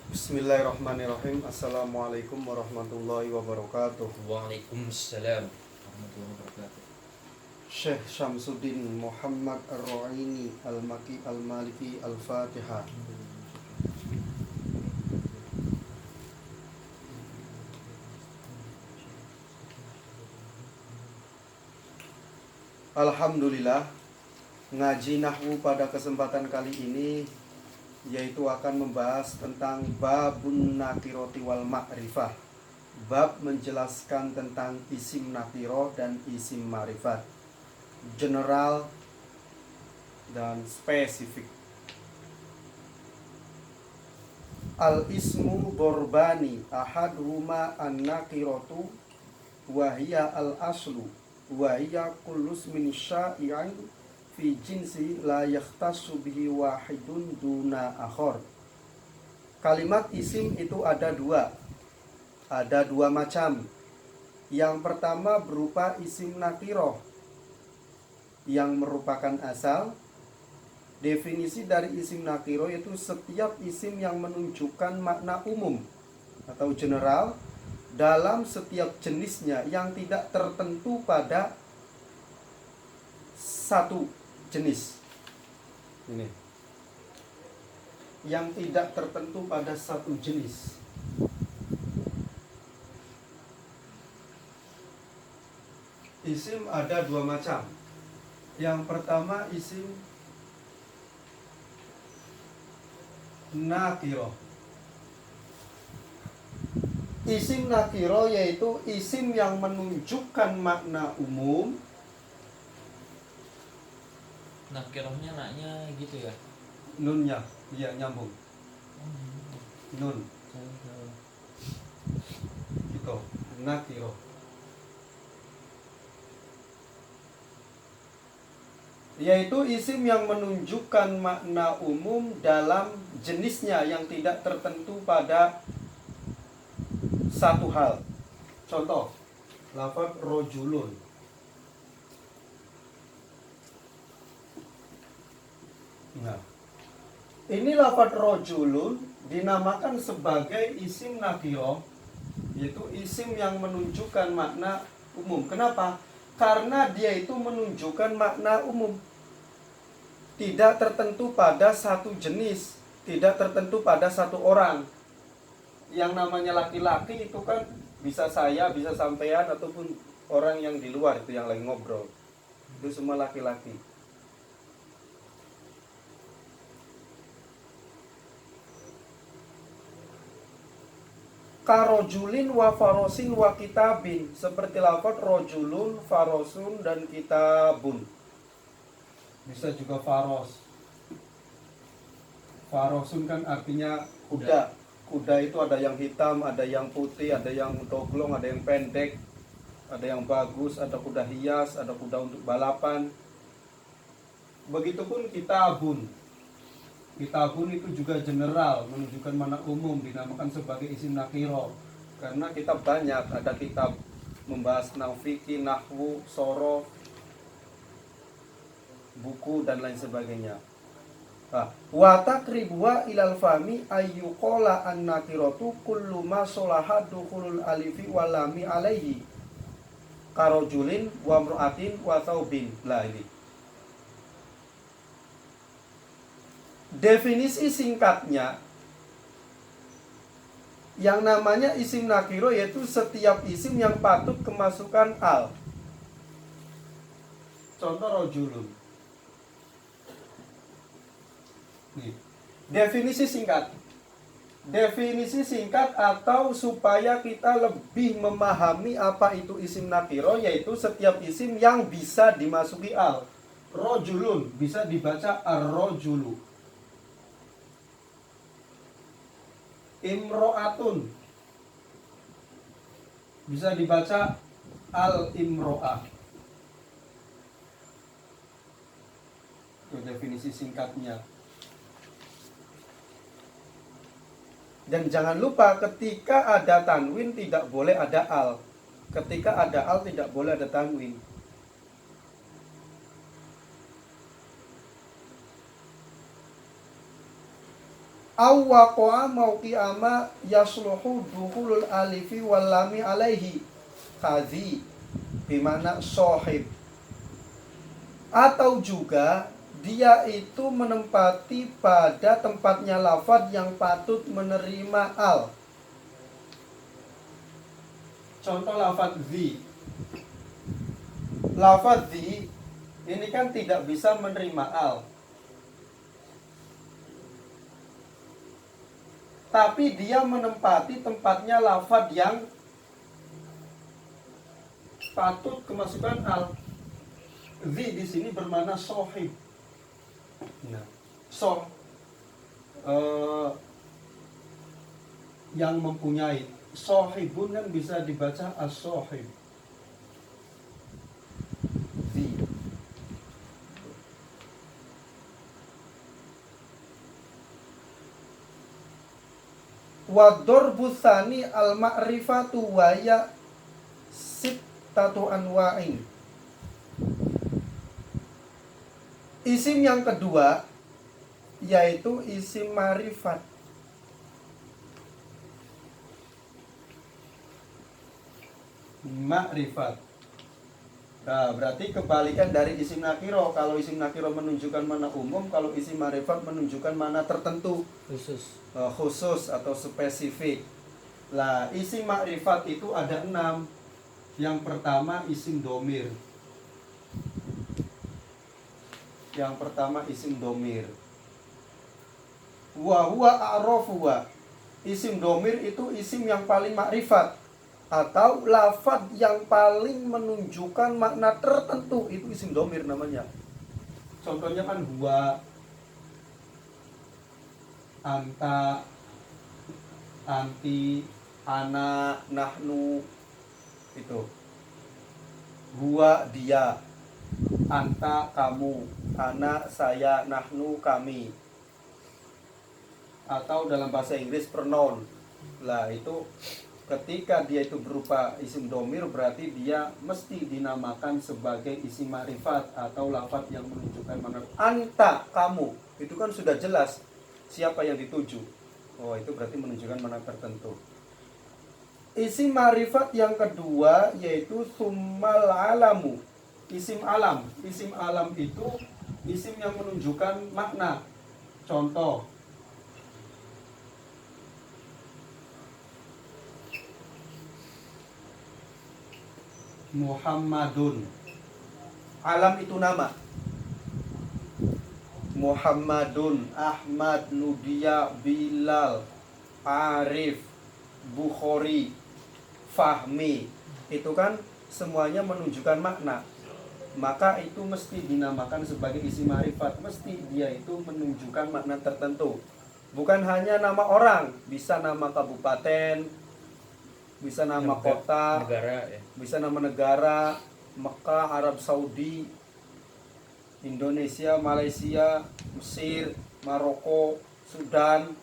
Bismillahirrahmanirrahim. Assalamualaikum warahmatullahi wabarakatuh. Waalaikumsalam warahmatullahi wabarakatuh. Syekh Syamsuddin Muhammad Ar-Ru'aini Al-Maki Al-Maliki Al-Fatihah. Alhamdulillah, ngaji nahwu pada kesempatan kali ini yaitu akan membahas tentang babun nakiroti wal ma'rifah. Bab menjelaskan tentang isim nakiro dan isim ma'rifat, general dan spesifik. Al-ismu borbani ahaduhuma an-nakirotu wahiyya al-aslu wahiyya kullus min sya'i'in fi jinsi la yakhtassu bihi wahidun duna akhor. Kalimat isim itu ada dua macam. Yang pertama berupa isim nakiroh yang merupakan asal. Definisi dari isim nakiroh yaitu setiap isim yang menunjukkan makna umum atau general dalam setiap jenisnya yang tidak tertentu pada satu jenis. Ini yang tidak tertentu pada satu jenis. Isim ada dua macam. Yang pertama isim nakiro. Isim nakiro yaitu isim yang menunjukkan makna umum. Nakirohnya naknya gitu ya. Nunnya, iya nyambung. Nun, gitu. Nakiro. Yaitu isim yang menunjukkan makna umum dalam jenisnya yang tidak tertentu pada satu hal. Contoh, lafaz rojulun. Nah, ini lafaz rojulun dinamakan sebagai isim nakiro, yaitu isim yang menunjukkan makna umum. Kenapa? Karena dia itu menunjukkan makna umum, tidak tertentu pada satu jenis, tidak tertentu pada satu orang. Yang namanya laki-laki itu kan bisa saya, bisa sampean, ataupun orang yang di luar itu yang lagi ngobrol. Itu semua laki-laki. Karojulin wa farosin wa kitabin, seperti lafaz rojulun, farosun, dan kitabun. Bisa juga faros. Farosun kan artinya kuda. Kuda itu ada yang hitam, ada yang putih, ada yang doglong, ada yang pendek, ada yang bagus, ada kuda hias, ada kuda untuk balapan. Begitupun kitabun. Kitabun itu juga general, menunjukkan makna umum, dinamakan sebagai isim nakiro. Karena kitab banyak, ada kitab membahas tentang fikih, nahwu, sorof, buku, dan lain sebagainya. Wa takribuha ilal fami ayyuqala an-nakiratu kullu ma solaha dukhulul alifi walami alaihi karojulin wa mru'atin wa thawbin. Lah ini definisi singkatnya. Yang namanya isim nakiro yaitu setiap isim yang patut kemasukan al. Contoh rojulun. Nih, definisi singkat. Definisi singkat atau supaya kita lebih memahami apa itu isim nakiro, yaitu setiap isim yang bisa dimasuki al. Rojulun bisa dibaca ar-rojulu. Imro'atun bisa dibaca al-imro'ah. Itu definisi singkatnya. Dan jangan lupa ketika ada tanwin tidak boleh ada al. Ketika ada al tidak boleh ada tanwin. aw waqa'a mauqi'ama yasluhu dukhulul alifi wal lami alaihi kadhi bimana sahib. Atau juga dia itu menempati pada tempatnya lafaz yang patut menerima al. Contoh lafaz zi. Lafaz zi ini kan tidak bisa menerima al. Tapi dia menempati tempatnya lafaz yang patut kemasukan al. Zi di sini bermakna sohib. Nah, yang mempunyai. Sohibun kan bisa dibaca as-sohib. Zi. Wadorbu tsani al-ma'rifatu wa ya sittatu anwa'in. Isim yang kedua yaitu isim ma'rifat. Ma'rifat. Nah, berarti kebalikan dari isim nakiro. Kalau isim nakiro menunjukkan mana umum, kalau isim ma'rifat menunjukkan mana tertentu, khusus atau spesifik. Lah, isim ma'rifat itu ada 6. Yang pertama isim domir. Yang pertama isim domir. Wa huwa a'rafu wa. Isim domir itu isim yang paling makrifat atau lafaz yang paling menunjukkan makna tertentu, itu isim domir namanya. Contohnya kan huwa, anta, anti, ana, nahnu. Itu huwa dia, anta kamu, ana saya, nahnu kami. Atau dalam bahasa Inggris pronoun. Lah itu ketika dia itu berupa isim domir, berarti dia mesti dinamakan sebagai isim ma'rifat atau lafaz yang menunjukkan makna. Anta kamu, itu kan sudah jelas siapa yang dituju. Oh, itu berarti menunjukkan makna tertentu. Isim ma'rifat yang kedua yaitu summal alamu. Isim alam. Isim alam itu isim yang menunjukkan makna. Contoh, Muhammadun. Alam itu nama. Muhammadun, Ahmad, Nudia, Bilal, Arif, Bukhari, Fahmi. Itu kan semuanya menunjukkan makna. Maka itu mesti dinamakan sebagai isim ma'rifat. Mesti dia itu menunjukkan makna tertentu. Bukan hanya nama orang, bisa nama kabupaten, bisa nama kota, negara, ya. bisa nama negara, Mekah, Arab Saudi, Indonesia, Malaysia, Mesir, Maroko, Sudan.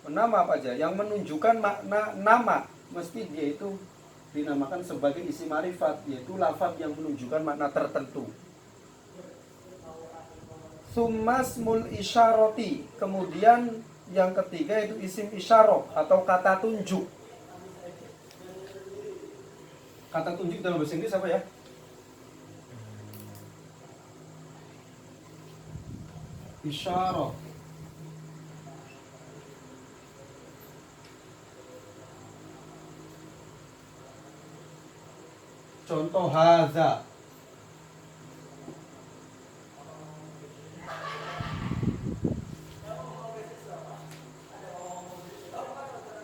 Nama apa aja yang menunjukkan makna nama, mesti dia itu dinamakan sebagai isim ma'rifat, yaitu lafaz yang menunjukkan makna tertentu. Summasmul isyarati. Kemudian yang ketiga itu isim isyarah atau kata tunjuk. Kata tunjuk dalam bahasa Inggris apa ya? Isyarah. Contoh haza.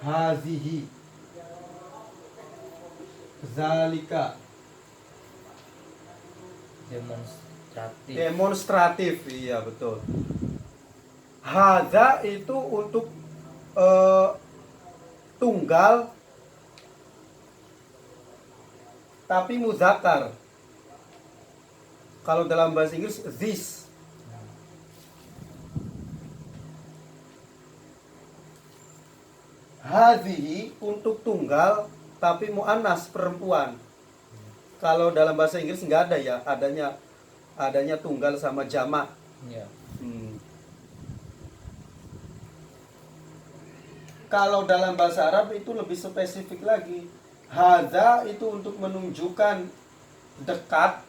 Hazihi. Zalika. Demonstratif, iya betul. Hadza itu untuk tunggal tapi muzakkar. Kalau dalam bahasa Inggris this. Hadhihi untuk tunggal tapi muannas, perempuan. Kalau dalam bahasa Inggris nggak ada ya, adanya tunggal sama jamak. Ya. Kalau dalam bahasa Arab itu lebih spesifik lagi. Hadza itu untuk menunjukkan dekat,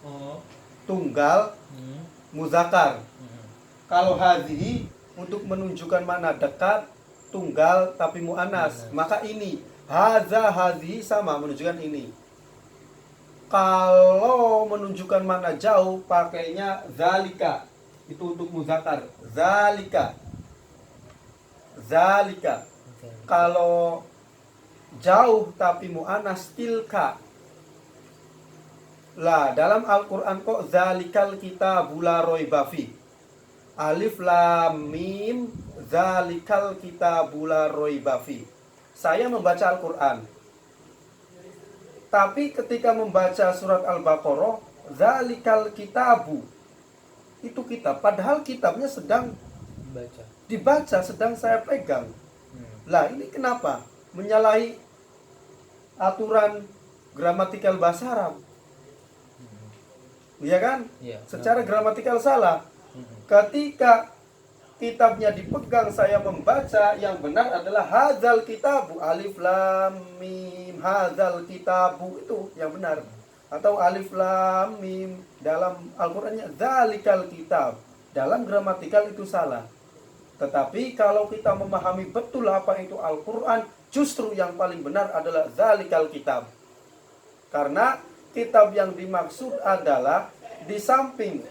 Oh. tunggal, Hmm. muzakkar. Hmm. Kalau hadhihi untuk menunjukkan makna dekat, tunggal tapi muannas. Muannas. Maka ini hadza hadhihi sama menunjukkan ini. Kalau menunjukkan makna jauh pakainya zalika. Itu untuk muzakkar. Zalika. Zalika. Oke. Kalau jauh tapi mu'anas tilka. Lah, dalam Al-Qur'an kok zalikal kitabu la raiba fi. Alif lam mim zalikal kitabu la raiba fi. Saya membaca Al-Qur'an. Tapi ketika membaca surat Al-Baqarah, zalikal kitabu. Itu kitab, padahal kitabnya sedang Baca. dibaca, sedang saya pegang. Lah, ini kenapa? Menyalahi aturan gramatikal bahasa Arab. Iya kan? Iya. Secara gramatikal salah. Hmm. Ketika kitabnya dipegang saya membaca, yang benar adalah hadzal kitabu, alif lam mim, hadzal kitabu, itu yang benar. Atau alif lam mim, dalam Al-Qur'annya zalikal kitab. Dalam gramatikal itu salah. Tetapi kalau kita memahami betul apa itu Al-Qur'an, justru yang paling benar adalah zalikal kitab. Karena kitab yang dimaksud adalah di samping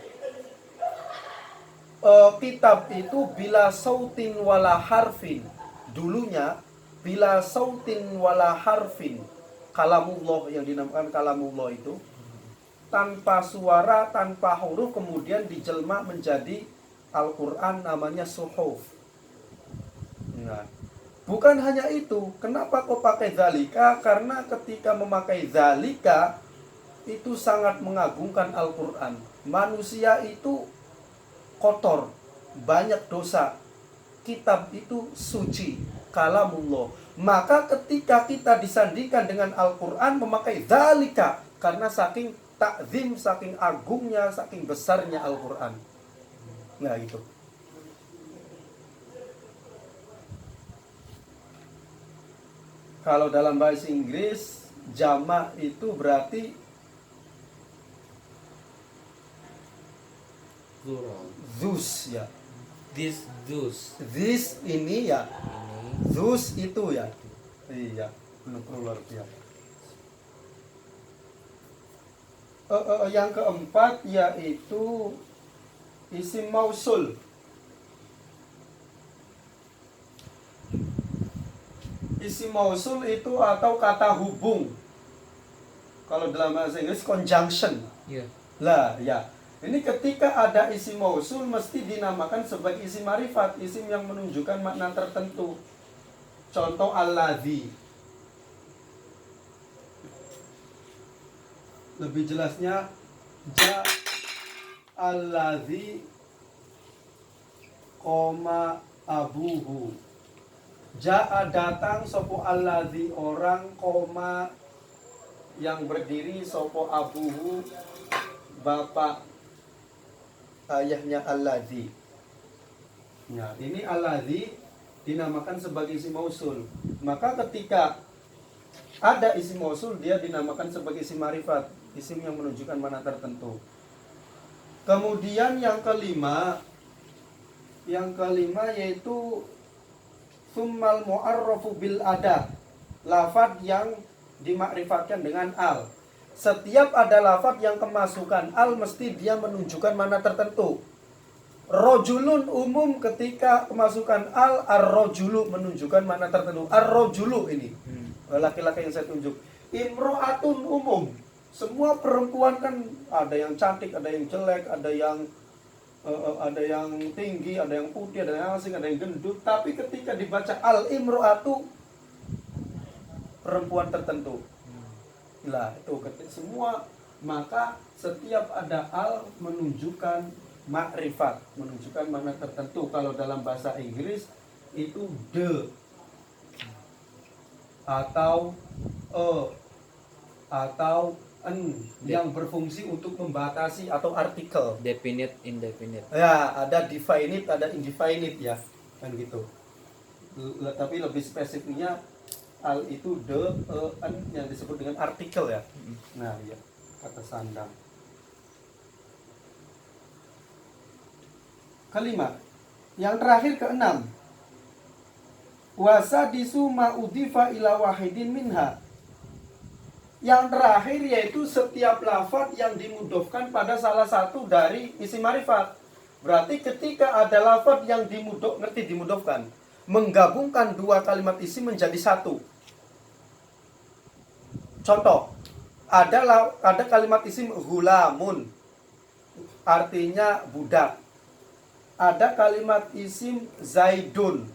kitab itu bila sautin wala harfin. Dulunya bila sautin wala harfin. Kalamullah yang dinamakan kalamullah itu tanpa suara, tanpa huruf, kemudian dijelma menjadi Al-Qur'an, namanya suhuf. Nah, bukan hanya itu. Kenapa kok pakai zalika? Karena ketika memakai zalika itu sangat mengagungkan Al-Qur'an. Manusia itu kotor, banyak dosa. Kitab itu suci, kalamullah. Maka ketika kita disandingkan dengan Al-Qur'an memakai zalika, karena saking takzim, saking agungnya, saking besarnya Al-Qur'an. Nah, itu. Kalau dalam bahasa Inggris jamak itu berarti Plural. Zeus ya. Those. This ini ya. Ini. Zeus itu ya. Iya, plural ya. Yang keempat yaitu isim mausul. Isim mausul itu atau kata hubung. Kalau dalam bahasa Inggris conjunction. Iya. Lah, ya. Ini ketika ada isim mausul mesti dinamakan sebagai isim marifat, isim yang menunjukkan makna tertentu. Contoh alladzi. Lebih jelasnya ja alladzi koma abuhu. Ja'a datang sopo alladzi orang, koma yang berdiri, sopo abuhu bapak ayahnya alladzi. Nah, ini alladzi dinamakan sebagai isim mausul. Maka ketika ada isim mausul, dia dinamakan sebagai isim marifat, isim yang menunjukkan mana tertentu. Kemudian yang kelima yaitu summal mu'arrafu bil ada, lafadz yang dimakrifatkan dengan al. Setiap ada lafadz yang kemasukan al mesti dia menunjukkan mana tertentu. Rojulun umum ketika kemasukan al, ar-rojulu menunjukkan mana tertentu. Ar-rojulu ini laki-laki yang saya tunjuk. Imro'atun umum, semua perempuan kan ada yang cantik, ada yang jelek, ada yang tinggi, ada yang putih, ada yang asing, ada yang gendut. Tapi ketika dibaca al-imro'atu, perempuan tertentu. Lah, itu semua. Maka setiap ada al menunjukkan makrifat, menunjukkan makna tertentu. Kalau dalam bahasa Inggris itu the atau atau an yang berfungsi untuk membatasi, atau artikel. Definite, indefinite. Ya, ada definite, ada indefinite ya, kan gitu. Tapi lebih spesifiknya al itu de, en yang disebut dengan artikel ya. Nah, iya, kata sandang. Kelima, yang terakhir keenam. Wasadisu ma'udhifa ila wahidin minha. Yang terakhir yaitu setiap lafaz yang dimudofkan pada salah satu dari isim ma'rifat. Berarti ketika ada lafaz yang dimudofkan, menggabungkan dua kalimat isim menjadi satu. Contoh, ada kalimat isim hulamun, artinya budak. Ada kalimat isim zaidun,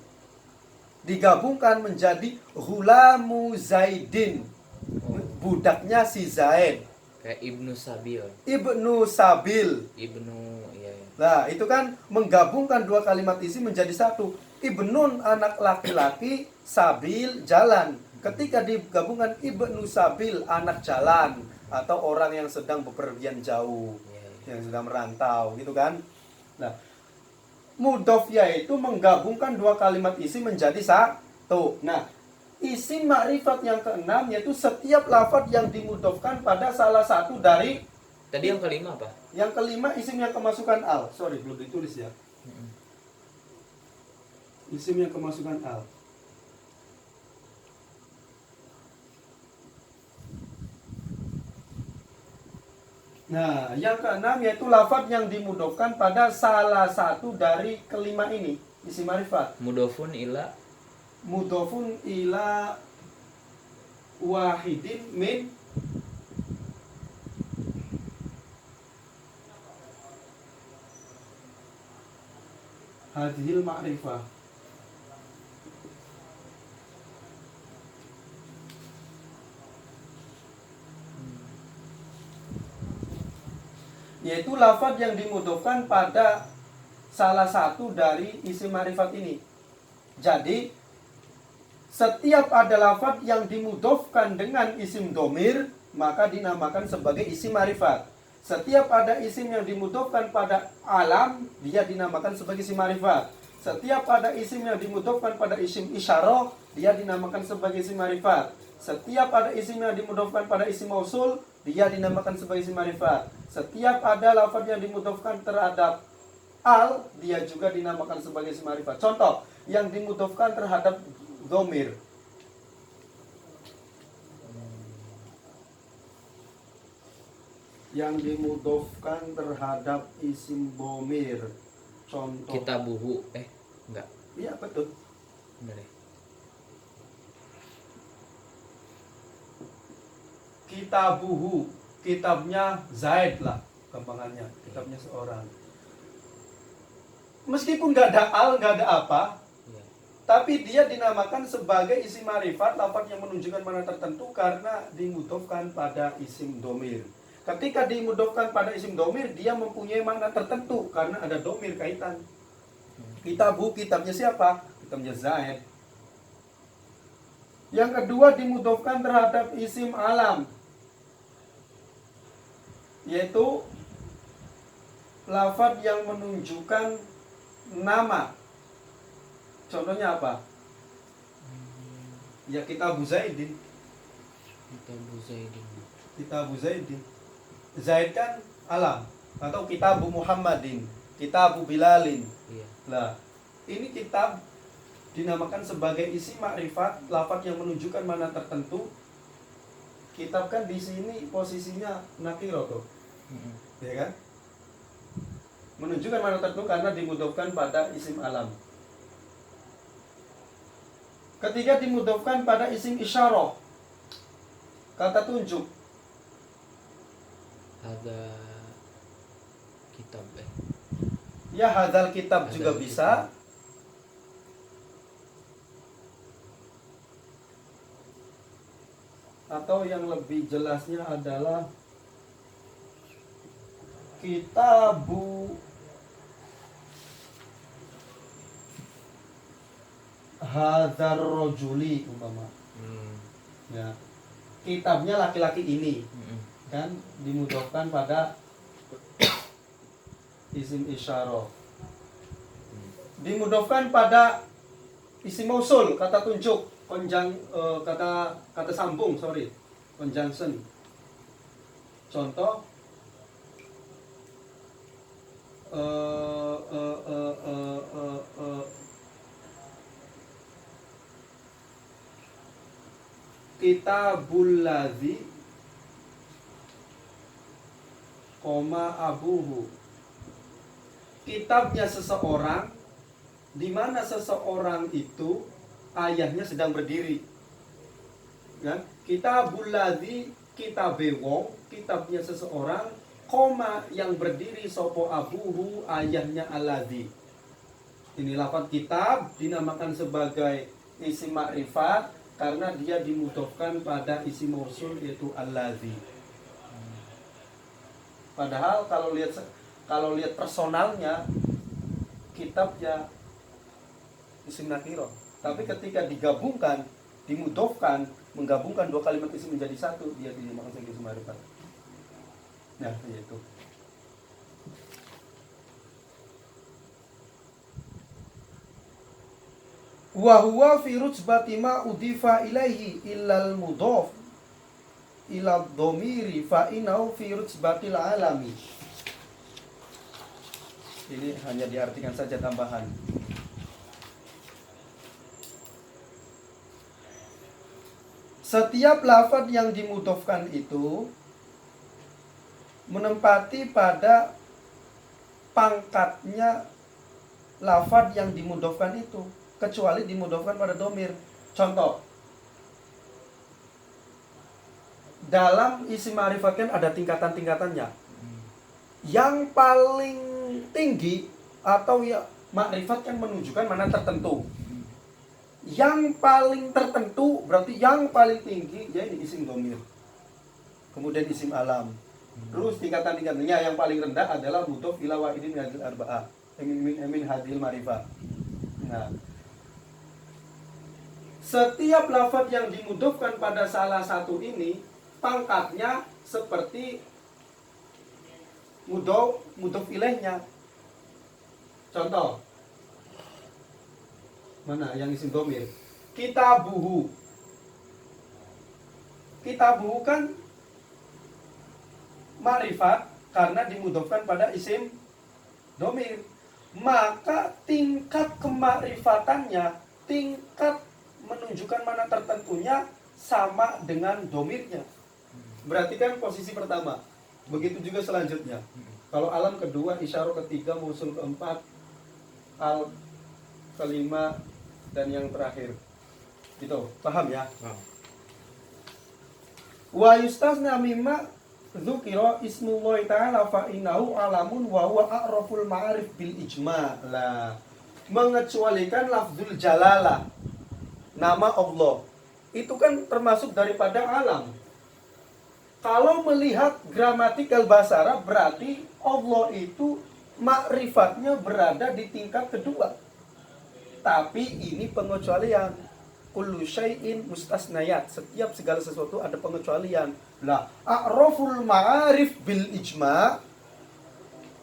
digabungkan menjadi hulamu zaidin, budaknya si Zaid. Kayak Ibnu Sabil. Ibnu Sabil. Ibnu, iya, iya. Nah, itu kan menggabungkan dua kalimat isim menjadi satu. Ibnun anak laki-laki, Sabil jalan. Ketika digabungkan Ibnu Sabil anak jalan atau orang yang sedang bepergian jauh, yang sedang merantau, gitu kan? Nah, mudhof yaitu menggabungkan dua kalimat isim menjadi satu. Nah, isim makrifat yang keenam yaitu setiap lafaz yang dimudhofkan pada salah satu dari. Tadi yang kelima apa? Yang kelima isim yang kemasukan al. Sorry, belum ditulis ya. Isim yang kemasukan al. Nah, yang keenam yaitu lafaz yang dimudhofkan pada salah satu dari kelima ini, isim ma'rifat. Mudhofun ila wahidin min hadhil ma'rifah. Yaitu lafaz yang dimudhofkan pada salah satu dari isim ma'rifat ini. Jadi setiap ada lafaz yang dimudhofkan dengan isim domir, maka dinamakan sebagai isim ma'rifat. Setiap ada isim yang dimudhofkan pada alam, dia dinamakan sebagai isim ma'rifat. Setiap ada isim yang dimudhofkan pada isim isyarah, dia dinamakan sebagai isim ma'rifat. Setiap ada isim yang dimudhofkan pada isim mausul, dia dinamakan sebagai isim ma'rifat. Setiap ada lafaz yang dimudhofkan terhadap al, dia juga dinamakan sebagai isim ma'rifat. Contoh, yang dimudhofkan terhadap dhamir. Yang dimudhofkan terhadap isim dhamir. Contoh. kitabuhu. Enggak. Iya, betul. Benar ya? Kitabuhu, kitabnya Zaid lah gampangannya, kitabnya seorang. Meskipun nggak ada al, nggak ada apa, Iya. tapi dia dinamakan sebagai isim ma'rifat, lafaz yang menunjukkan mana tertentu karena dimudhofkan pada isim domir. Ketika dimudhofkan pada isim domir, dia mempunyai makna tertentu karena ada domir kaitan. Kitabu, kitabnya siapa? Kitabnya Zaid. Yang kedua dimudhofkan terhadap isim alam, yaitu lafaz yang menunjukkan nama. Contohnya apa? Ya Kitabu Zaidin. Kitabu Zaidin. Kitabu Zaidin. Zaid kan alam. Atau Kitabu Muhammadin, Kitabu Bilalin. Iya. Nah, ini kitab dinamakan sebagai isim makrifat, lafaz yang menunjukkan mana tertentu. Kitab kan di sini posisinya nakiro tuh, ya kan? Menunjukkan mana tertentu karena dimudhofkan pada isim alam. Ketiga dimudhofkan pada isim isyarah, kata tunjuk. Ada kitab Ya hadzal kitab juga Hadzal bisa. Atau yang lebih jelasnya adalah Kitabu hadzar rajuli umpama. Ya. Kitabnya laki-laki ini kan dimudhofkan pada isim isyarah. Dimudhofkan pada Isim mausul, kata tunjuk, kata sambung, conjunction. Contoh, kitabul ladzi koma abuhu. Kitabnya seseorang di mana seseorang itu ayahnya sedang berdiri. Ya, kitabul ladzi kitabe wong, kitabnya seseorang, koma yang berdiri sopo abuhu, ayahnya alladzi. Ini lafaz kitab dinamakan sebagai isim makrifat karena dia dimudhofkan pada isim mausul yaitu alladzi. Padahal kalau lihat personalnya kitab ya isim nakiro. Tapi ketika digabungkan, dimudhofkan, menggabungkan dua kalimat isim menjadi satu, dia dinamakan sebagai isim makrifat. Nah, yaitu. Wa huwa fi rutbati ma udifa ilaihi illal mudhaf ila dhamiri fa innahu fi rutbatil alami. Ini hanya diartikan saja tambahan. Setiap lafaz yang dimudhofkan itu menempati pada pangkatnya lafaz yang dimudhofkan itu, kecuali dimudhofkan pada domir. Contoh, dalam isim ma'rifat kan ada tingkatan-tingkatannya. Yang paling tinggi atau ya ma'rifat kan menunjukkan mana tertentu. Yang paling tertentu berarti yang paling tinggi ya ini isim domir. Kemudian isim alam. Terus tingkatan-tingkatannya yang paling rendah adalah mudhof ila wahidin min hadhil arba'ah. Min hadhil ma'rifah. Nah, setiap lafaz yang dimudhofkan pada salah satu ini pangkatnya seperti mudhof ilaihnya. Contoh, mana yang isim dhamir? Kitabuhu. Kitabuhu kan ma'rifat karena dimudhofkan pada isim dhamir. Maka tingkat kemakrifatannya, tingkat menunjukkan mana tertentunya sama dengan domirnya. Berarti kan posisi pertama. Begitu juga selanjutnya. Kalau alam kedua, isyarah ketiga, mausul keempat, al kelima, dan yang terakhir. Gitu, paham ya? Wa yustasna mimma dzukira ismullahi ta'ala fa innahu alamun wa huwa a'raful ma'arif bil ijma'. Lah, mengecualikan lafzul jalalah, nama Allah, itu kan termasuk daripada alam. Kalau melihat gramatikal bahasa Arab, berarti Allah itu makrifatnya berada di tingkat kedua. Tapi ini pengecualian. Kullu syai'in mustasnayat. Setiap segala sesuatu ada pengecualian. Lah, a'raful ma'arif bil ijma',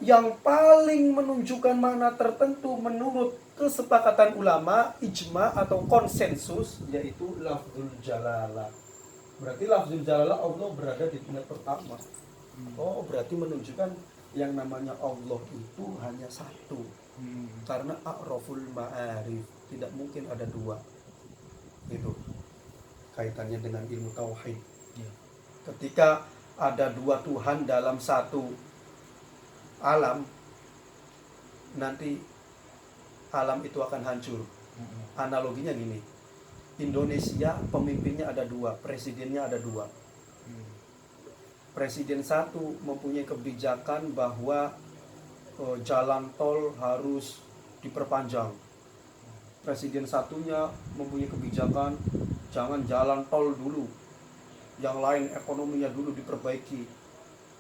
yang paling menunjukkan makna tertentu menurut kesepakatan ulama, ijma' atau konsensus, yaitu lafzul jalalah. Berarti lafzul jalalah Allah berada di tingkat pertama. Oh, berarti menunjukkan yang namanya Allah itu hanya satu. Karena a'raful ma'arif, tidak mungkin ada dua. Itu kaitannya dengan ilmu tauhid. Ketika ada dua Tuhan dalam satu alam, nanti alam itu akan hancur. Analoginya gini, Indonesia pemimpinnya ada dua, presidennya ada dua. Presiden satu mempunyai kebijakan bahwa jalan tol harus diperpanjang. Presiden satunya mempunyai kebijakan jangan jalan tol dulu, yang lain ekonominya dulu diperbaiki.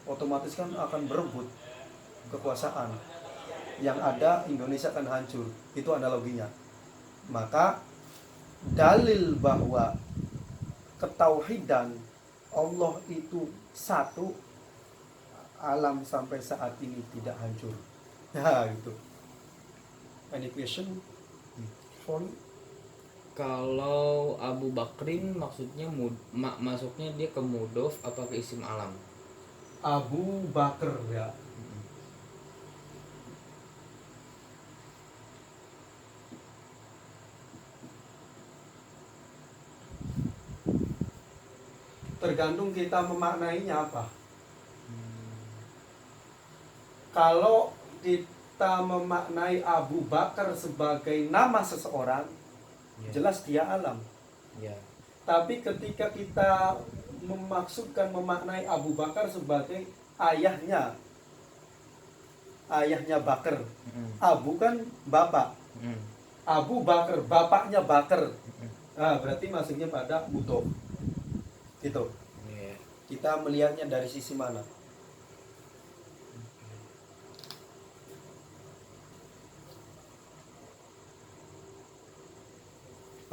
Otomatis kan akan berebut kekuasaan. Yang ada Indonesia akan hancur. Itu analoginya. Maka dalil bahwa ketauhidan Allah itu satu, alam sampai saat ini tidak hancur. Nah, itu. Any question for you? Kalau Abu Bakrin maksudnya masuknya dia ke mudhof apa ke isim alam? Abu Bakar ya. Tergantung kita memaknainya apa. Kalau kita memaknai Abu Bakar sebagai nama seseorang, Ya. jelas dia alam. Ya. Tapi ketika kita memaknai Abu Bakar sebagai ayahnya Bakar. Abu kan bapak. Abu Bakar, bapaknya Bakar. Nah, berarti masuknya pada mudhof. Gitu. Ya. Kita melihatnya dari sisi mana?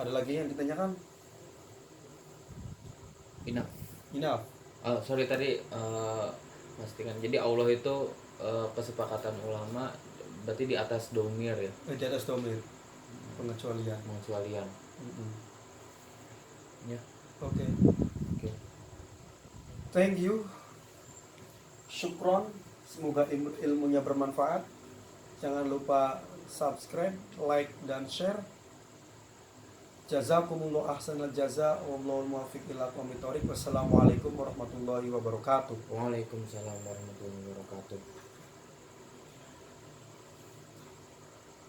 Ada lagi yang ditanyakan? Enough. Oh, sorry tadi pastikan. Jadi Allah itu kesepakatan ulama berarti di atas domir ya, Di atas domir. Pengecualian. pengecualian. Ya. Oke. Oke. Thank you. Syukron. Semoga ilmunya bermanfaat. Jangan lupa subscribe, like, dan share. Jazakumullah ahsanal jaza. Wallahul muwaffiq ila aqwamit thoriq. Wassalamualaikum warahmatullahi wabarakatuh. Waalaikumsalam warahmatullahi wabarakatuh.